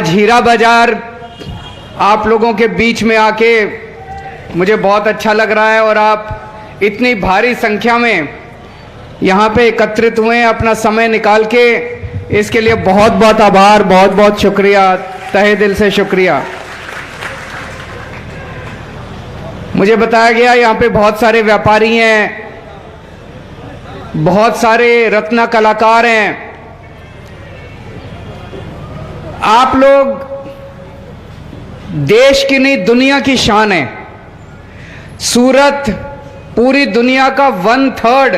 आज हीरा बाजार आप लोगों के बीच में आके मुझे बहुत अच्छा लग रहा है और आप इतनी भारी संख्या में यहाँ पे एकत्रित हुए हैं अपना समय निकाल के, इसके लिए बहुत बहुत आभार, बहुत बहुत शुक्रिया, तहे दिल से शुक्रिया। मुझे बताया गया यहाँ पे बहुत सारे व्यापारी हैं, बहुत सारे रत्न कलाकार हैं। आप लोग देश की नहीं दुनिया की शान है। सूरत पूरी दुनिया का 1/3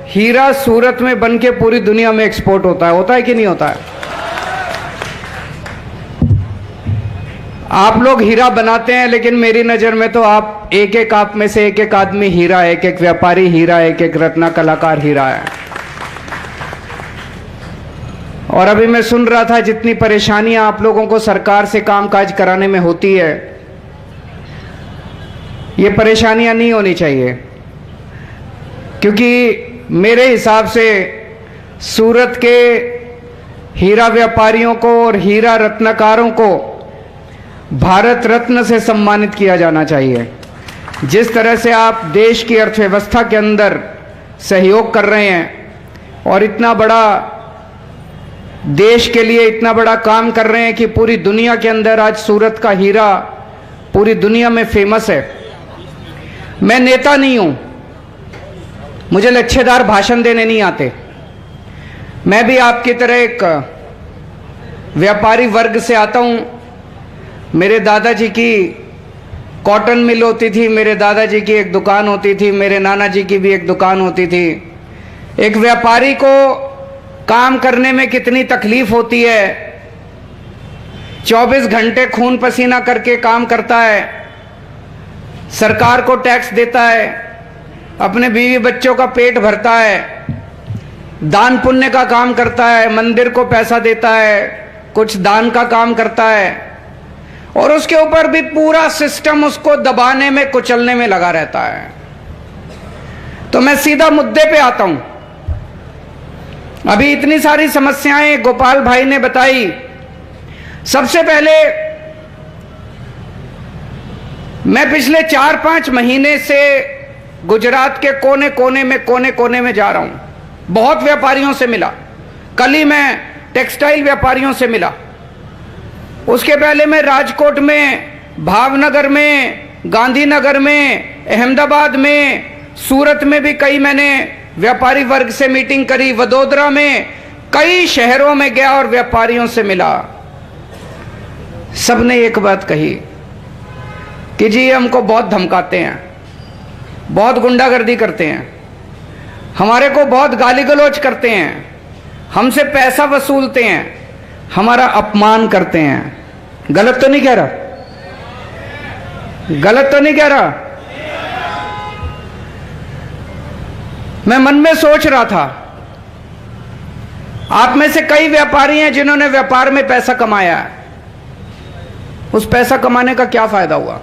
हीरा सूरत में बनके पूरी दुनिया में एक्सपोर्ट होता है कि नहीं होता है? आप लोग हीरा बनाते हैं, लेकिन मेरी नजर में तो आप एक आप में से एक आदमी हीरा है, एक व्यापारी हीरा है, एक रत्न कलाकार हीरा है। और अभी मैं सुन रहा था जितनी परेशानियां आप लोगों को सरकार से कामकाज कराने में होती है, ये परेशानियां नहीं होनी चाहिए, क्योंकि मेरे हिसाब से सूरत के हीरा व्यापारियों को और हीरा रत्नकारों को भारत रत्न से सम्मानित किया जाना चाहिए। जिस तरह से आप देश की अर्थव्यवस्था के अंदर सहयोग कर रहे हैं और इतना बड़ा देश के लिए इतना बड़ा काम कर रहे हैं कि पूरी दुनिया के अंदर आज सूरत का हीरा पूरी दुनिया में फेमस है। मैं नेता नहीं हूं, मुझे लच्छेदार भाषण देने नहीं आते। मैं भी आपकी तरह एक व्यापारी वर्ग से आता हूं। मेरे दादाजी की कॉटन मिल होती थी, मेरे दादाजी की एक दुकान होती थी, मेरे नाना जी की भी एक दुकान होती थी। एक व्यापारी को काम करने में कितनी तकलीफ होती है, 24 घंटे खून पसीना करके काम करता है, सरकार को टैक्स देता है, अपने बीवी बच्चों का पेट भरता है, दान पुण्य का काम करता है, मंदिर को पैसा देता है, कुछ दान का काम करता है, और उसके ऊपर भी पूरा सिस्टम उसको दबाने में कुचलने में लगा रहता है। तो मैं सीधा मुद्दे पे आता हूं। अभी इतनी सारी समस्याएं गोपाल भाई ने बताई। सबसे पहले मैं पिछले 4-5 महीने से गुजरात के कोने कोने में जा रहा हूं। बहुत व्यापारियों से मिला। कल ही मैं टेक्सटाइल व्यापारियों से मिला। उसके पहले मैं राजकोट में, भावनगर में, गांधीनगर में, अहमदाबाद में, सूरत में भी कई मैंने व्यापारी वर्ग से मीटिंग करी, वडोदरा में, कई शहरों में गया और व्यापारियों से मिला। सबने एक बात कही कि जी हमको बहुत धमकाते हैं, बहुत गुंडागर्दी करते हैं, हमारे को बहुत गाली गलौज करते हैं, हमसे पैसा वसूलते हैं, हमारा अपमान करते हैं। गलत तो नहीं कह रहा? गलत तो नहीं कह रहा? मैं मन में सोच रहा था, आप में से कई व्यापारी हैं जिन्होंने व्यापार में पैसा कमाया है। उस पैसा कमाने का क्या फायदा हुआ?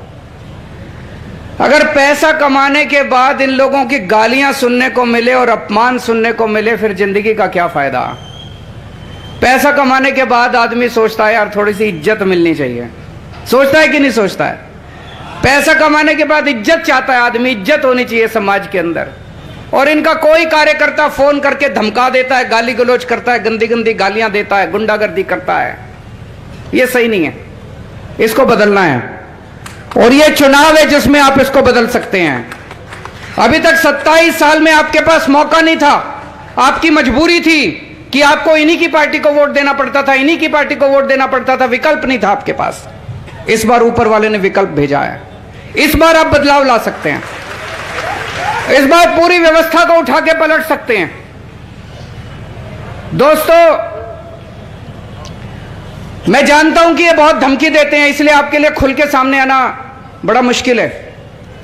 अगर पैसा कमाने के बाद इन लोगों की गालियां सुनने को मिले और अपमान सुनने को मिले, फिर जिंदगी का क्या फायदा? पैसा कमाने के बाद आदमी सोचता है यार थोड़ी सी इज्जत मिलनी चाहिए। सोचता है कि नहीं सोचता है? पैसा कमाने के बाद इज्जत चाहता है आदमी, इज्जत होनी चाहिए समाज के अंदर। और इनका कोई कार्यकर्ता फोन करके धमका देता है, गाली गलौज करता है, गंदी गंदी गालियां देता है, गुंडागर्दी करता है। ये सही नहीं है, इसको बदलना है। और ये चुनाव है जिसमें आप इसको बदल सकते हैं। अभी तक 27 साल में आपके पास मौका नहीं था, आपकी मजबूरी थी कि आपको इन्हीं की पार्टी को वोट देना पड़ता था, इन्हीं की पार्टी को वोट देना पड़ता था, विकल्प नहीं था आपके पास। इस बार ऊपर वाले ने विकल्प भेजा है। इस बार आप बदलाव ला सकते हैं, इस बार पूरी व्यवस्था को उठा के पलट सकते हैं। दोस्तों, मैं जानता हूं कि ये बहुत धमकी देते हैं, इसलिए आपके लिए खुल के सामने आना बड़ा मुश्किल है।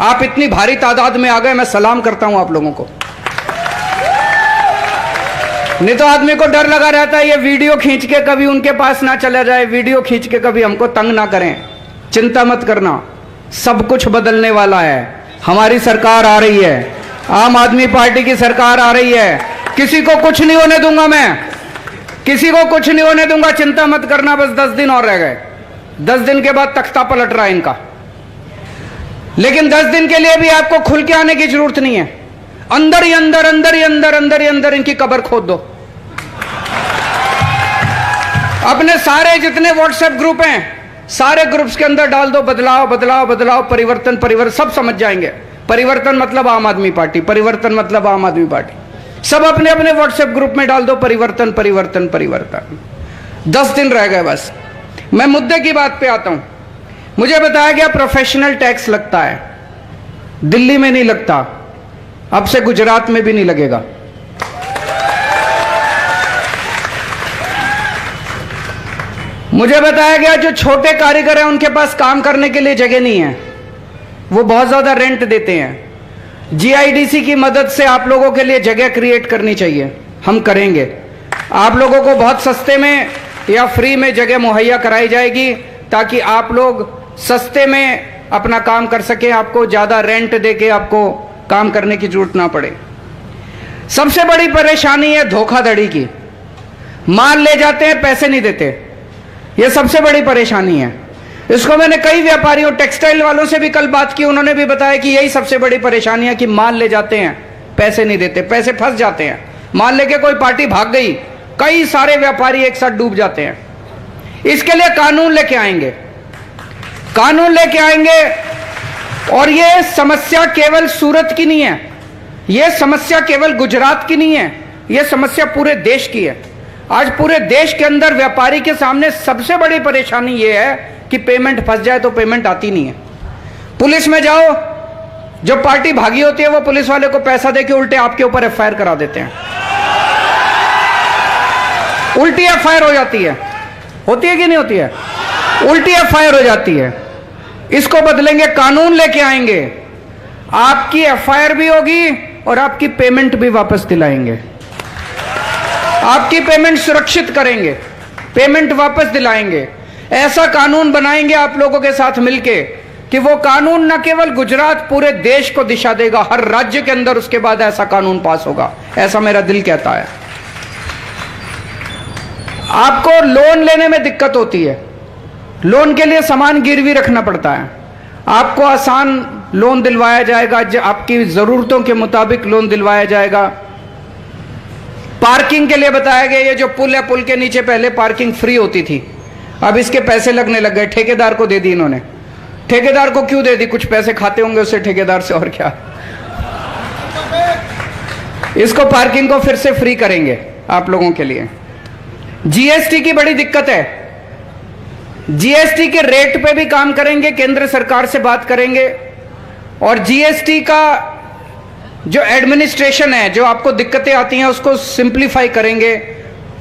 आप इतनी भारी तादाद में आ गए, मैं सलाम करता हूं आप लोगों को। नहीं तो आदमी को डर लगा रहता है ये वीडियो खींच के कभी उनके पास ना चला जाए, वीडियो खींच के कभी हमको तंग ना करें। चिंता मत करना, सब कुछ बदलने वाला है। हमारी सरकार आ रही है, आम आदमी पार्टी की सरकार आ रही है। किसी को कुछ नहीं होने दूंगा मैं। किसी को कुछ नहीं होने दूंगा, चिंता मत करना, बस 10 दिन और रह गए। 10 दिन के बाद तख्ता पलट रहा है इनका। लेकिन 10 दिन के लिए भी आपको खुल के आने की जरूरत नहीं है। अंदर ही अंदर, अंदर ही अंदर, अंदर ही अंदर इनकी कब्र खोद दो। अपने सारे जितने व्हाट्सएप ग्रुप हैं, सारे ग्रुप्स के अंदर डाल दो बदलाव बदलाव बदलाव, परिवर्तन परिवर्तन, सब समझ जाएंगे। परिवर्तन मतलब आम आदमी पार्टी, परिवर्तन मतलब आम आदमी पार्टी। सब अपने अपने व्हाट्सएप ग्रुप में डाल दो परिवर्तन परिवर्तन परिवर्तन। 10 दिन रह गए बस। मैं मुद्दे की बात पे आता हूं। मुझे बताया गया प्रोफेशनल टैक्स लगता है, दिल्ली में नहीं लगता, अब से गुजरात में भी नहीं लगेगा। मुझे बताया गया जो छोटे कारीगर हैं उनके पास काम करने के लिए जगह नहीं है, वो बहुत ज्यादा रेंट देते हैं। जीआईडीसी की मदद से आप लोगों के लिए जगह क्रिएट करनी चाहिए, हम करेंगे। आप लोगों को बहुत सस्ते में या फ्री में जगह मुहैया कराई जाएगी ताकि आप लोग सस्ते में अपना काम कर सकें, आपको ज्यादा रेंट देके आपको काम करने की जरूरत ना पड़े। सबसे बड़ी परेशानी है धोखाधड़ी की। माल ले जाते हैं, पैसे नहीं देते, यह सबसे बड़ी परेशानी है। इसको मैंने कई व्यापारियों, टेक्सटाइल वालों से भी कल बात की, उन्होंने भी बताया कि यही सबसे बड़ी परेशानी है कि माल ले जाते हैं, पैसे नहीं देते, पैसे फंस जाते हैं। माल लेके कोई पार्टी भाग गई, कई सारे व्यापारी एक साथ डूब जाते हैं। इसके लिए कानून लेके आएंगे, कानून लेके आएंगे। और यह समस्या केवल सूरत की नहीं है, यह समस्या केवल गुजरात की नहीं है, यह समस्या पूरे देश की है। आज पूरे देश के अंदर व्यापारी के सामने सबसे बड़ी परेशानी यह है कि पेमेंट फंस जाए तो पेमेंट आती नहीं है। पुलिस में जाओ, जो पार्टी भागी होती है वो पुलिस वाले को पैसा देके उल्टे आपके ऊपर एफआईआर करा देते हैं, उल्टी एफआईआर हो जाती है। होती है कि नहीं होती है? उल्टी एफआईआर हो जाती है। इसको बदलेंगे, कानून लेके आएंगे, आपकी एफआईआर भी होगी और आपकी पेमेंट भी वापस दिलाएंगे। आपकी पेमेंट सुरक्षित करेंगे, पेमेंट वापस दिलाएंगे। ऐसा कानून बनाएंगे आप लोगों के साथ मिलके कि वो कानून न केवल गुजरात, पूरे देश को दिशा देगा। हर राज्य के अंदर उसके बाद ऐसा कानून पास होगा, ऐसा मेरा दिल कहता है। आपको लोन लेने में दिक्कत होती है, लोन के लिए सामान गिरवी रखना पड़ता है। आपको आसान लोन दिलवाया जाएगा, आपकी जरूरतों के मुताबिक लोन दिलवाया जाएगा। पार्किंग के लिए बताया गया, ये जो पुल है, पुल के नीचे पहले पार्किंग फ्री होती थी, अब इसके पैसे लगने लग गए। ठेकेदार को दे दी इन्होंने। ठेकेदार को क्यों दे दी? कुछ पैसे खाते होंगे उससे ठेकेदार से, और क्या। इसको पार्किंग को फिर से फ्री करेंगे आप लोगों के लिए। जीएसटी की बड़ी दिक्कत है, जीएसटी के रेट पे भी काम करेंगे, केंद्र सरकार से बात करेंगे। और जीएसटी का जो एडमिनिस्ट्रेशन है, जो आपको दिक्कतें आती हैं, उसको सिंप्लीफाई करेंगे,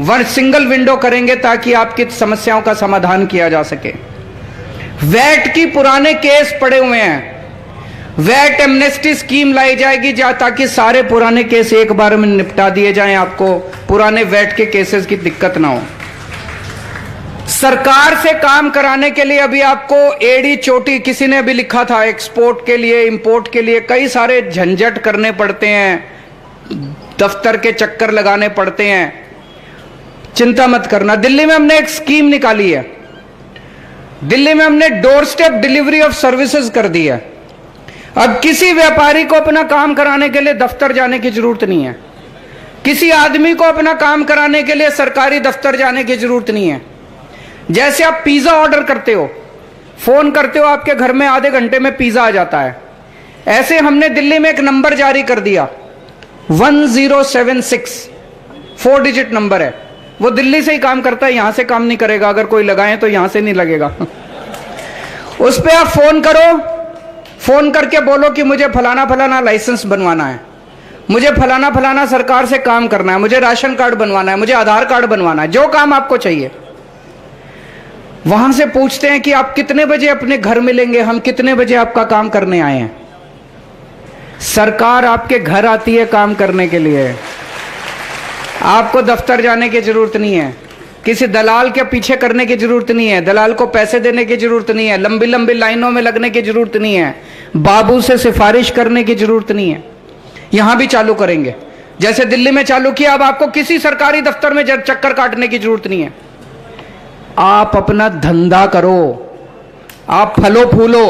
वन सिंगल विंडो करेंगे ताकि आपकी समस्याओं का समाधान किया जा सके। वैट की पुराने केस पड़े हुए हैं, वैट एमनेस्टी स्कीम लाई जाएगी ताकि सारे पुराने केस एक बार में निपटा दिए जाएं, आपको पुराने वैट के केसेस की दिक्कत ना हो। सरकार से काम कराने के लिए अभी आपको एड़ी चोटी, किसी ने अभी लिखा था, एक्सपोर्ट के लिए, इंपोर्ट के लिए कई सारे झंझट करने पड़ते हैं, दफ्तर के चक्कर लगाने पड़ते हैं। चिंता मत करना, दिल्ली में हमने एक स्कीम निकाली है, दिल्ली में हमने door step delivery of services कर दी है। अब किसी व्यापारी को अपना काम कराने के लिए दफ्तर जाने की जरूरत नहीं है, किसी आदमी को अपना काम कराने के लिए सरकारी दफ्तर जाने की जरूरत नहीं है। जैसे आप पिज्जा ऑर्डर करते हो, फोन करते हो, आपके घर में आधे घंटे में पिज्जा आ जाता है, ऐसे हमने दिल्ली में एक नंबर जारी कर दिया, 1076, 4 डिजिट नंबर है, वो दिल्ली से ही काम करता है, यहां से काम नहीं करेगा। अगर कोई लगाए तो यहां से नहीं लगेगा। उस पर आप फोन करो, फोन करके बोलो कि मुझे फलाना फलाना लाइसेंस बनवाना है, मुझे फलाना फलाना सरकार से काम करना है, मुझे राशन कार्ड बनवाना है, मुझे आधार कार्ड बनवाना है, जो काम आपको चाहिए। वहां से पूछते हैं कि आप कितने बजे अपने घर मिलेंगे, हम कितने बजे आपका काम करने आए हैं। सरकार आपके घर आती है काम करने के लिए, आपको दफ्तर जाने की जरूरत नहीं है, किसी दलाल के पीछे करने की जरूरत नहीं है, दलाल को पैसे देने की जरूरत नहीं है, लंबी लंबी लाइनों में लगने की जरूरत नहीं है, बाबू से सिफारिश करने की जरूरत नहीं है। यहां भी चालू करेंगे, जैसे दिल्ली में चालू किया, अब आपको किसी सरकारी दफ्तर में चक्कर काटने की जरूरत नहीं है। आप अपना धंधा करो, आप फलो फूलो,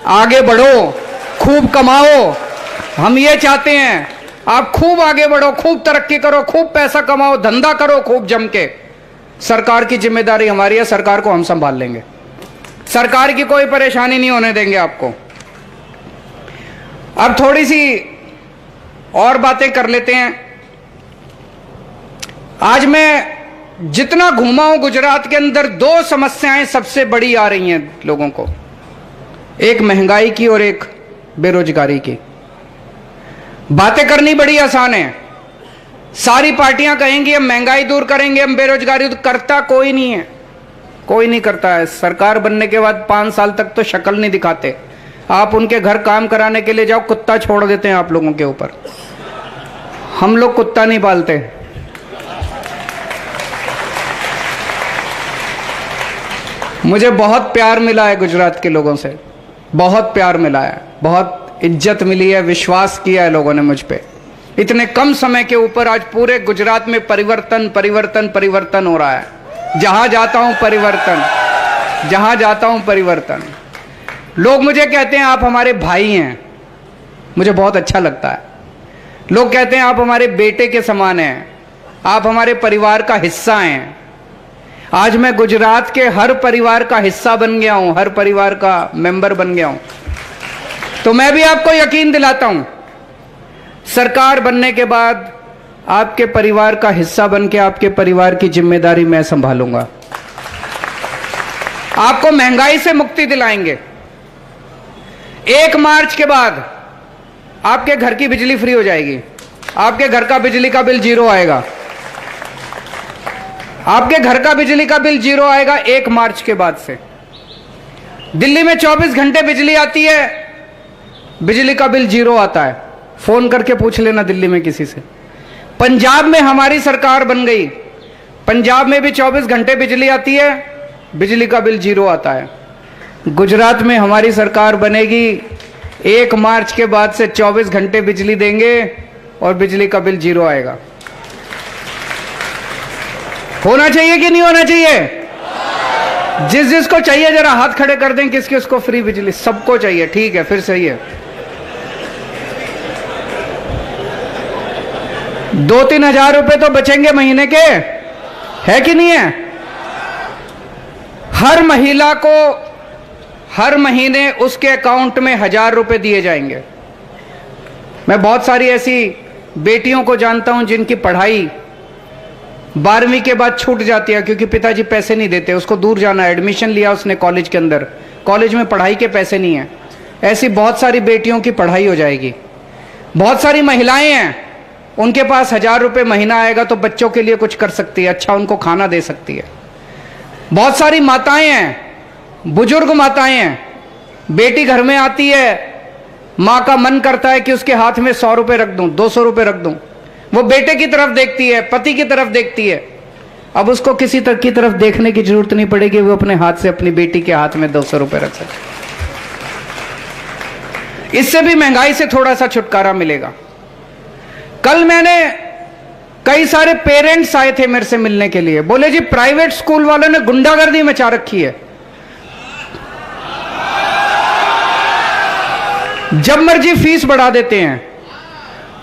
आगे बढ़ो, खूब कमाओ। हम ये चाहते हैं आप खूब आगे बढ़ो, खूब तरक्की करो, खूब पैसा कमाओ, धंधा करो खूब जम के। सरकार की जिम्मेदारी हमारी है, सरकार को हम संभाल लेंगे, सरकार की कोई परेशानी नहीं होने देंगे आपको। अब थोड़ी सी और बातें कर लेते हैं। आज मैं जितना घूमा हूं गुजरात के अंदर, दो समस्याएं सबसे बड़ी आ रही हैं लोगों को, एक महंगाई की और एक बेरोजगारी की। बातें करनी बड़ी आसान है, सारी पार्टियां कहेंगी हम महंगाई दूर करेंगे, हम बेरोजगारी दूर, करता कोई नहीं है, कोई नहीं करता है। सरकार बनने के बाद 5 साल तक तो शक्ल नहीं दिखाते। आप उनके घर काम कराने के लिए जाओ, कुत्ता छोड़ देते हैं आप लोगों के ऊपर। हम लोग कुत्ता नहीं पालते। मुझे बहुत प्यार मिला है गुजरात के लोगों से, बहुत प्यार मिला है, बहुत इज्जत मिली है, विश्वास किया है लोगों ने मुझ पे। इतने कम समय के ऊपर आज पूरे गुजरात में परिवर्तन परिवर्तन परिवर्तन हो रहा है। जहां जाता हूं परिवर्तन, जहां जाता हूं परिवर्तन। लोग मुझे कहते हैं आप हमारे भाई हैं, मुझे बहुत अच्छा लगता है। लोग कहते हैं आप हमारे बेटे के समान हैं, आप हमारे परिवार का हिस्सा हैं। आज मैं गुजरात के हर परिवार का हिस्सा बन गया हूं, हर परिवार का मेंबर बन गया हूं। तो मैं भी आपको यकीन दिलाता हूं, सरकार बनने के बाद आपके परिवार का हिस्सा बन के आपके परिवार की जिम्मेदारी मैं संभालूंगा। आपको महंगाई से मुक्ति दिलाएंगे। 1 मार्च के बाद आपके घर की बिजली फ्री हो जाएगी, आपके घर का बिजली का बिल 0 आएगा, आपके घर का बिजली का बिल 0 आएगा 1 मार्च के बाद से। दिल्ली में 24 घंटे बिजली आती है, बिजली का बिल 0 आता है। फोन करके पूछ लेना दिल्ली में किसी से। पंजाब में हमारी सरकार बन गई, पंजाब में भी 24 घंटे बिजली आती है, बिजली का बिल 0 आता है। गुजरात में हमारी सरकार बनेगी, 1 मार्च के बाद से 24 घंटे बिजली देंगे और बिजली का बिल 0 आएगा। होना चाहिए कि नहीं होना चाहिए? जिस जिसको चाहिए जरा हाथ खड़े कर दें, किस किसको फ्री बिजली? सबको चाहिए, ठीक है, फिर सही है। 2-3 हजार रुपए तो बचेंगे महीने के, है कि नहीं है? हर महिला को हर महीने उसके अकाउंट में 1000 रुपए दिए जाएंगे। मैं बहुत सारी ऐसी बेटियों को जानता हूं जिनकी पढ़ाई 12वीं के बाद छूट जाती है क्योंकि पिताजी पैसे नहीं देते। उसको दूर जाना है, एडमिशन लिया उसने कॉलेज के अंदर, कॉलेज में पढ़ाई के पैसे नहीं है। ऐसी बहुत सारी बेटियों की पढ़ाई हो जाएगी। बहुत सारी महिलाएं हैं, उनके पास 1000 रुपए महीना आएगा तो बच्चों के लिए कुछ कर सकती है, अच्छा उनको खाना दे सकती है। बहुत सारी माताएं हैं, बुजुर्ग माताएं हैं, बेटी घर में आती है, माँ का मन करता है कि उसके हाथ में 100 रुपए रख दूं, 200 रुपए रख दूं। वो बेटे की तरफ देखती है, पति की तरफ देखती है। अब उसको किसी तरह की तरफ देखने की जरूरत नहीं पड़ेगी, वो अपने हाथ से अपनी बेटी के हाथ में 200 रुपए रख सकती। इससे भी महंगाई से थोड़ा सा छुटकारा मिलेगा। कल मैंने कई सारे पेरेंट्स आए थे मेरे से मिलने के लिए, बोले जी प्राइवेट स्कूल वालों ने गुंडागर्दी मचा रखी है, जब मर्जी फीस बढ़ा देते हैं,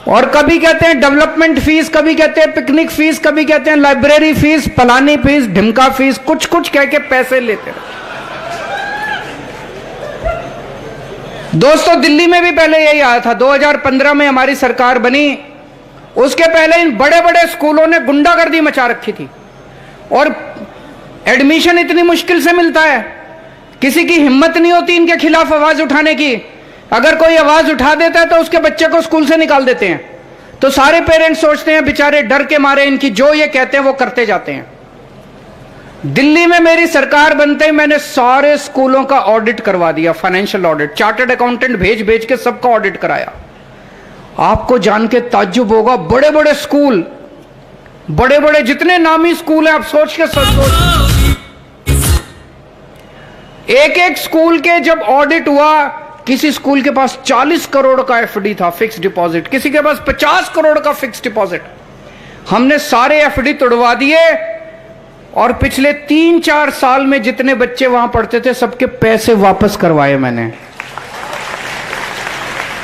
और कभी कहते हैं डेवलपमेंट फीस, कभी कहते हैं पिकनिक फीस, कभी कहते हैं लाइब्रेरी फीस, फलानी फीस, ढिमका फीस, कुछ कुछ कह के पैसे लेते हैं। दोस्तों दिल्ली में भी पहले यही आया था। 2015 में हमारी सरकार बनी, उसके पहले इन बड़े बड़े स्कूलों ने गुंडागर्दी मचा रखी थी और एडमिशन इतनी मुश्किल से मिलता है, किसी की हिम्मत नहीं होती इनके खिलाफ आवाज उठाने की। अगर कोई आवाज उठा देता है तो उसके बच्चे को स्कूल से निकाल देते हैं। तो सारे पेरेंट्स सोचते हैं बेचारे डर के मारे इनकी जो ये कहते हैं वो करते जाते हैं। दिल्ली में मेरी सरकार बनते ही मैंने सारे स्कूलों का ऑडिट करवा दिया, फाइनेंशियल ऑडिट, चार्टर्ड अकाउंटेंट भेज भेज के सबका ऑडिट कराया। आपको जान के ताज्जुब होगा, बड़े बड़े स्कूल, बड़े बड़े जितने नामी स्कूल हैं, आप सोच के सोच, एक एक स्कूल के जब ऑडिट हुआ किसी स्कूल के पास 40 करोड़ का एफडी था, फिक्स डिपॉजिट, किसी के पास 50 करोड़ का फिक्स डिपॉजिट। हमने सारे एफडी तोड़वा दिए और पिछले 3-4 साल में जितने बच्चे वहां पढ़ते थे सबके पैसे वापस करवाए मैंने।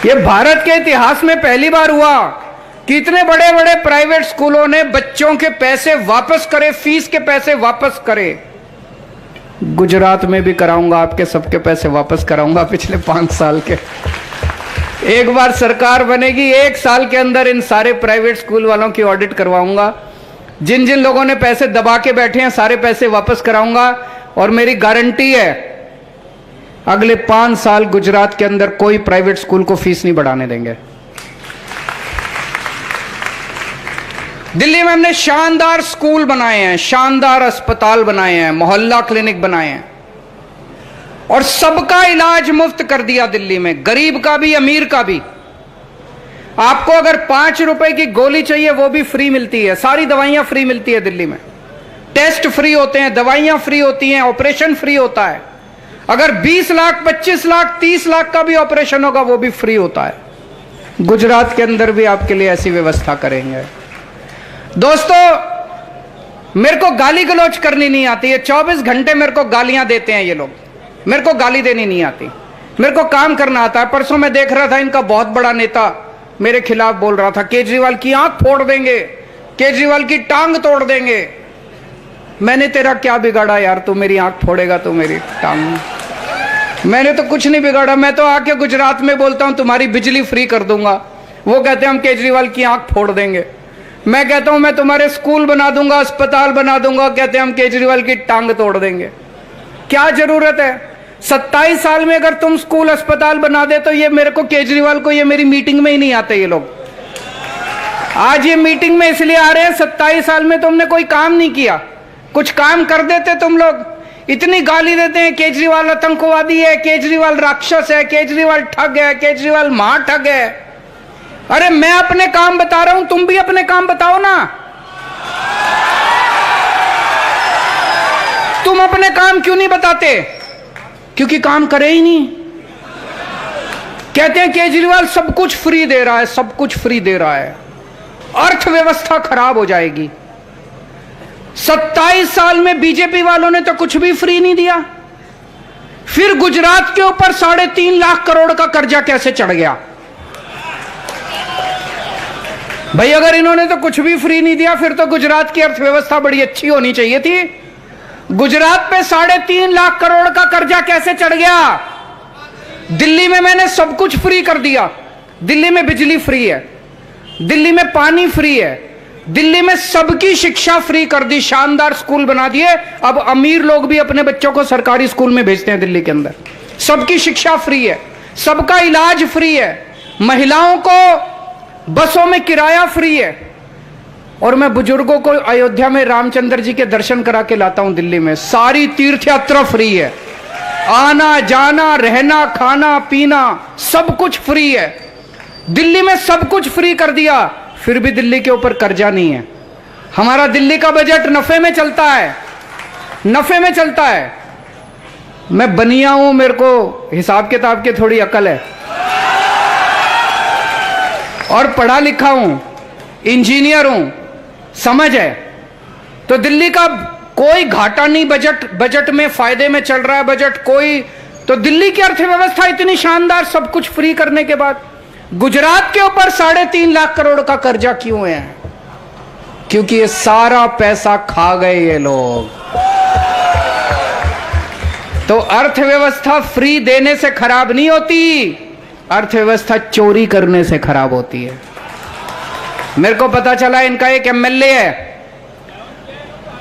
यह भारत के इतिहास में पहली बार हुआ कि इतने बड़े बड़े प्राइवेट स्कूलों ने बच्चों के पैसे वापस करे, फीस के पैसे वापस करे। गुजरात में भी कराऊंगा, आपके सबके पैसे वापस कराऊंगा पिछले 5 साल के। एक बार सरकार बनेगी, 1 साल के अंदर इन सारे प्राइवेट स्कूल वालों की ऑडिट करवाऊंगा। जिन जिन लोगों ने पैसे दबा के बैठे हैं सारे पैसे वापस कराऊंगा। और मेरी गारंटी है अगले 5 साल गुजरात के अंदर कोई प्राइवेट स्कूल को फीस नहीं बढ़ाने देंगे। दिल्ली में हमने शानदार स्कूल बनाए हैं, शानदार अस्पताल बनाए हैं, मोहल्ला क्लिनिक बनाए हैं और सबका इलाज मुफ्त कर दिया दिल्ली में, गरीब का भी अमीर का भी। आपको अगर 5 रुपए की गोली चाहिए वो भी फ्री मिलती है, सारी दवाइयां फ्री मिलती है दिल्ली में, टेस्ट फ्री होते हैं, दवाइयां फ्री होती हैं, ऑपरेशन फ्री होता है। अगर 20 लाख 25 लाख 30 लाख का भी ऑपरेशन होगा वो भी फ्री होता है। गुजरात के अंदर भी आपके लिए ऐसी व्यवस्था करेंगे। दोस्तों मेरे को गाली गलौज करनी नहीं आती है, 24 घंटे मेरे को गालियां देते हैं ये लोग, मेरे को गाली देनी नहीं आती, मेरे को काम करना आता है। परसों मैं देख रहा था इनका बहुत बड़ा नेता मेरे खिलाफ बोल रहा था केजरीवाल की आंख फोड़ देंगे, केजरीवाल की टांग तोड़ देंगे। मैंने तेरा क्या बिगाड़ा यार, तू मेरी आंख फोड़ेगा तो मेरी टांग? मैंने तो कुछ नहीं बिगाड़ा, मैं तो आके गुजरात में बोलता हूं तुम्हारी बिजली फ्री कर दूंगा, वो कहते हैं हम केजरीवाल की आंख फोड़ देंगे। मैं कहता हूं मैं तुम्हारे स्कूल बना दूंगा, अस्पताल बना दूंगा, कहते हैं हम केजरीवाल की टांग तोड़ देंगे। क्या जरूरत है? 27 साल में अगर तुम स्कूल अस्पताल बना दे तो ये मेरे को केजरीवाल को ये मेरी मीटिंग में ही नहीं आते ये लोग। आज ये मीटिंग में इसलिए आ रहे हैं 27 साल में तुमने कोई काम नहीं किया, कुछ काम कर देते तुम लोग। इतनी गाली देते हैं केजरीवाल आतंकवादी है, केजरीवाल राक्षस है, केजरीवाल ठग है, केजरीवाल महाठग है। अरे मैं अपने काम बता रहा हूं, तुम भी अपने काम बताओ ना। तुम अपने काम क्यों नहीं बताते? क्योंकि काम करे ही नहीं। कहते हैं केजरीवाल सब कुछ फ्री दे रहा है, सब कुछ फ्री दे रहा है, अर्थव्यवस्था खराब हो जाएगी। 27 साल में बीजेपी वालों ने तो कुछ भी फ्री नहीं दिया। फिर गुजरात के ऊपर 3.5 लाख करोड़ का कर्जा कैसे चढ़ गया? भाई अगर इन्होंने तो कुछ भी फ्री नहीं दिया फिर तो गुजरात की अर्थव्यवस्था बड़ी अच्छी होनी चाहिए थी। गुजरात पे 3.5 लाख करोड़ का कर्जा कैसे चढ़ गया? दिल्ली में मैंने सब कुछ फ्री कर दिया। दिल्ली में बिजली फ्री है, दिल्ली में पानी फ्री है, दिल्ली में सबकी शिक्षा फ्री कर दी, शानदार स्कूल बना दिए। अब अमीर लोग भी अपने बच्चों को सरकारी स्कूल में भेजते हैं दिल्ली के अंदर। सबकी शिक्षा फ्री है, सबका इलाज फ्री है, महिलाओं को बसों में किराया फ्री है। और मैं बुजुर्गों को अयोध्या में रामचंद्र जी के दर्शन करा के लाता हूं दिल्ली में। सारी तीर्थ यात्रा फ्री है, आना जाना रहना खाना पीना सब कुछ फ्री है। दिल्ली में सब कुछ फ्री कर दिया, फिर भी दिल्ली के ऊपर कर्जा नहीं है। हमारा दिल्ली का बजट नफे में चलता है, नफे में चलता है। मैं बनिया हूं, मेरे को हिसाब किताब की थोड़ी अकल है और पढ़ा लिखा हूं, इंजीनियर हूं, समझ है। तो दिल्ली का कोई घाटा नहीं, बजट में फायदे में चल रहा है बजट कोई। तो दिल्ली की अर्थव्यवस्था इतनी शानदार, सब कुछ फ्री करने के बाद गुजरात के ऊपर 3.5 लाख करोड़ का कर्जा क्यों है? क्योंकि ये सारा पैसा खा गए ये लोग। तो अर्थव्यवस्था फ्री देने से खराब नहीं होती, अर्थव्यवस्था चोरी करने से खराब होती है। मेरे को पता चला इनका एक एमएलए है,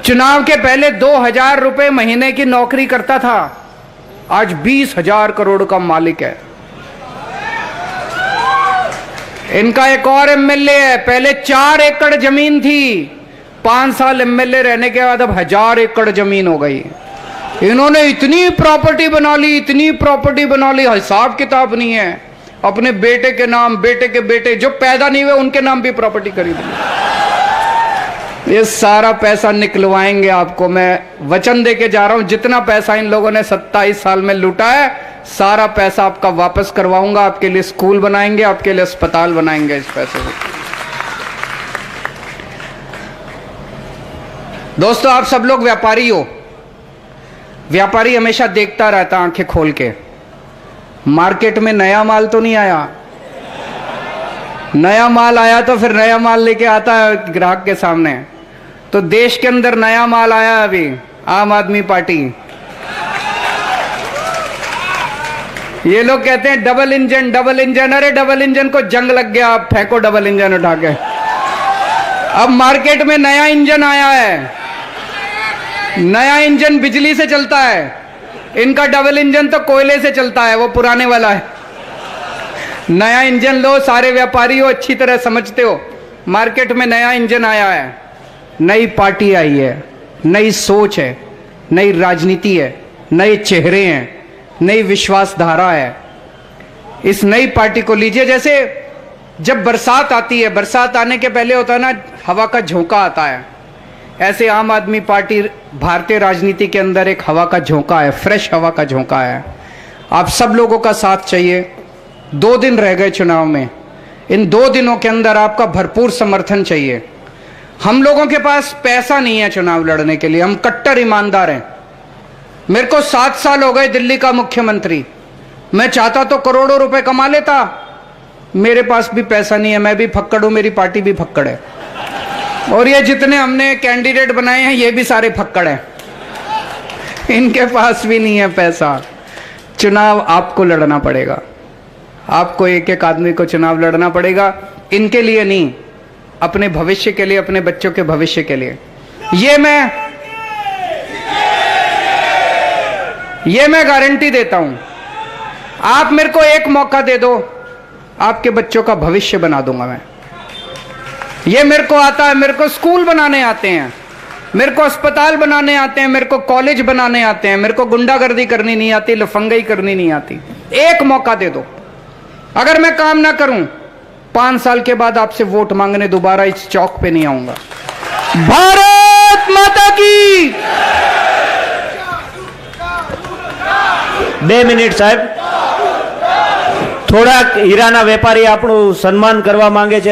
चुनाव के पहले 2,000 रुपए महीने की नौकरी करता था, आज 20,000 करोड़ का मालिक है। इनका एक और एमएलए है, पहले 4 एकड़ जमीन थी, 5 साल एमएलए रहने के बाद अब 1000 एकड़ जमीन हो गई। इन्होंने इतनी प्रॉपर्टी बना ली, इतनी प्रॉपर्टी बना ली, हिसाब किताब नहीं है। अपने बेटे के नाम, बेटे के बेटे जो पैदा नहीं हुए उनके नाम भी प्रॉपर्टी खरीद ली। ये सारा पैसा निकलवाएंगे आपको, मैं वचन दे के जा रहा हूं। जितना पैसा इन लोगों ने 27 साल में लूटा है सारा पैसा आपका वापस करवाऊंगा, आपके लिए स्कूल बनाएंगे, आपके लिए अस्पताल बनाएंगे इस पैसे से। दोस्तों, आप सब लोग व्यापारी हो। व्यापारी हमेशा देखता रहता आंखें खोल के, मार्केट में नया माल तो नहीं आया। नया माल आया तो फिर नया माल लेके आता है ग्राहक के सामने। तो देश के अंदर नया माल आया अभी, आम आदमी पार्टी। ये लोग कहते हैं डबल इंजन डबल इंजन। अरे डबल इंजन को जंग लग गया, आप फेंको डबल इंजन उठा के। अब मार्केट में नया इंजन आया है। नया इंजन बिजली से चलता है, इनका डबल इंजन तो कोयले से चलता है, वो पुराने वाला है। नया इंजन लो, सारे व्यापारी हो, अच्छी तरह समझते हो। मार्केट में नया इंजन आया है, नई पार्टी आई है, नई सोच है, नई राजनीति है, नए चेहरे हैं, नई विश्वासधारा है। इस नई पार्टी को लीजिए। जैसे जब बरसात आती है, बरसात आने के पहले होता है ना, हवा का झोंका आता है, ऐसे आम आदमी पार्टी भारतीय राजनीति के अंदर एक हवा का झोंका है, फ्रेश हवा का झोंका है। आप सब लोगों का साथ चाहिए। 2 दिन रह गए चुनाव में, इन 2 दिनों के अंदर आपका भरपूर समर्थन चाहिए। हम लोगों के पास पैसा नहीं है चुनाव लड़ने के लिए, हम कट्टर ईमानदार हैं। मेरे को 7 साल हो गए दिल्ली का मुख्यमंत्री। मैं चाहता तो करोड़ों रुपए कमा लेता, मेरे पास भी पैसा नहीं है। मैं भी फक्कड़ हूं, मेरी पार्टी भी फक्कड़ है, और ये जितने हमने कैंडिडेट बनाए हैं ये भी सारे फक्कड़ हैं, इनके पास भी नहीं है पैसा। चुनाव आपको लड़ना पड़ेगा, आपको एक एक आदमी को चुनाव लड़ना पड़ेगा। इनके लिए नहीं, अपने भविष्य के लिए, अपने बच्चों के भविष्य के लिए। ये मैं गारंटी देता हूं। आप मेरे को एक मौका दे दो, आपके बच्चों का भविष्य बना दूंगा मैं। ये मेरे को आता है, मेरे को स्कूल बनाने आते हैं, मेरे को अस्पताल बनाने आते हैं, मेरे को कॉलेज बनाने आते हैं, मेरे को गुंडागर्दी करनी नहीं आती, लफंगाई करनी नहीं आती। एक मौका दे दो। अगर मैं काम ना करूं, 5 साल के बाद आपसे वोट मांगने दोबारा इस चौक पे नहीं आऊंगा। भारत माता की। 2 મિનિટ સાહેબ, થોડાક હીરાના વેપારી આપણું સન્માન કરવા માંગે છે।